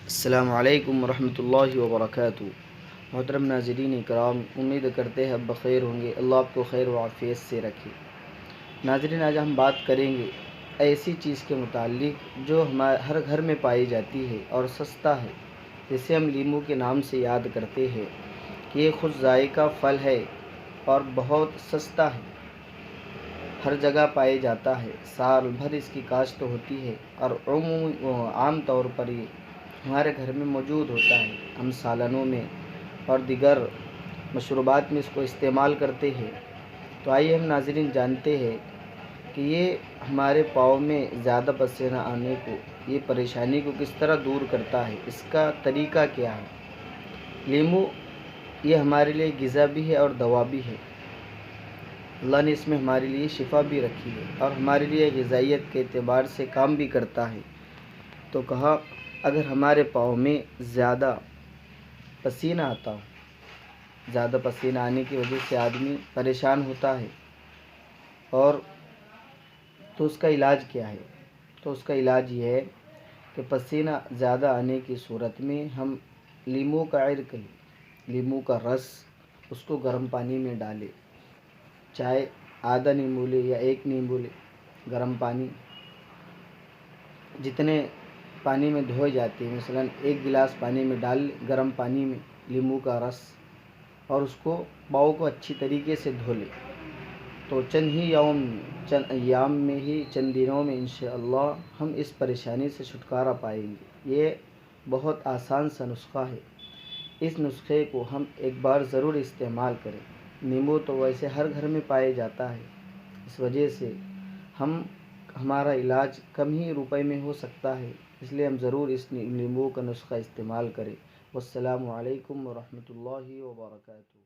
السلام علیکم ورحمۃ اللہ وبرکاتہ۔ محترم ناظرین کرام، امید کرتے ہیں اب بخیر ہوں گے۔ اللہ آپ کو خیر و عافیت سے رکھے۔ ناظرین، آج ہم بات کریں گے ایسی چیز کے متعلق جو ہمارے ہر گھر میں پائی جاتی ہے اور سستا ہے، جسے ہم لیمو کے نام سے یاد کرتے ہیں کہ یہ خود ذائقہ پھل ہے اور بہت سستا ہے، ہر جگہ پائے جاتا ہے، سال بھر اس کی کاشت ہوتی ہے اور عام طور پر یہ ہمارے گھر میں موجود ہوتا ہے۔ ہم سالنوں میں اور دیگر مشروبات میں اس کو استعمال کرتے ہیں۔ تو آئیے ہم ناظرین جانتے ہیں کہ یہ ہمارے پاؤں میں زیادہ پسینہ آنے کو، یہ پریشانی کو کس طرح دور کرتا ہے، اس کا طریقہ کیا ہے۔ لیمو یہ ہمارے لیے غذا بھی ہے اور دوا بھی ہے۔ اللہ نے اس میں ہمارے لیے شفا بھی رکھی ہے اور ہمارے لیے غذائیت کے اعتبار سے کام بھی کرتا ہے۔ تو کہا اگر ہمارے پاؤں میں زیادہ پسینہ آتا ہو، زیادہ پسینہ آنے کی وجہ سے آدمی پریشان ہوتا ہے، اور تو اس کا علاج کیا ہے؟ تو اس کا علاج یہ ہے کہ پسینہ زیادہ آنے کی صورت میں ہم لیمو کا عرق، لیمو کا رس، اس کو گرم پانی میں ڈالیں، چاہے آدھا نیمبو لے یا ایک نیمبو لے، گرم پانی جتنے پانی میں دھوئے جاتے ہیں، مثلا ایک گلاس پانی میں ڈال گرم پانی میں لیمو کا رس، اور اس کو پاؤں کو اچھی طریقے سے دھو لے، تو چند ایام میں ہی، چند دنوں میں انشاءاللہ ہم اس پریشانی سے چھٹکارا پائیں گے۔ یہ بہت آسان سا نسخہ ہے۔ اس نسخے کو ہم ایک بار ضرور استعمال کریں۔ نیمبو تو ویسے ہر گھر میں پائے جاتا ہے، اس وجہ سے ہمارا علاج کم ہی روپے میں ہو سکتا ہے، اس لیے ہم ضرور اس لیمو کا نسخہ استعمال کریں۔ والسلام علیکم ورحمۃ اللہ وبرکاتہ۔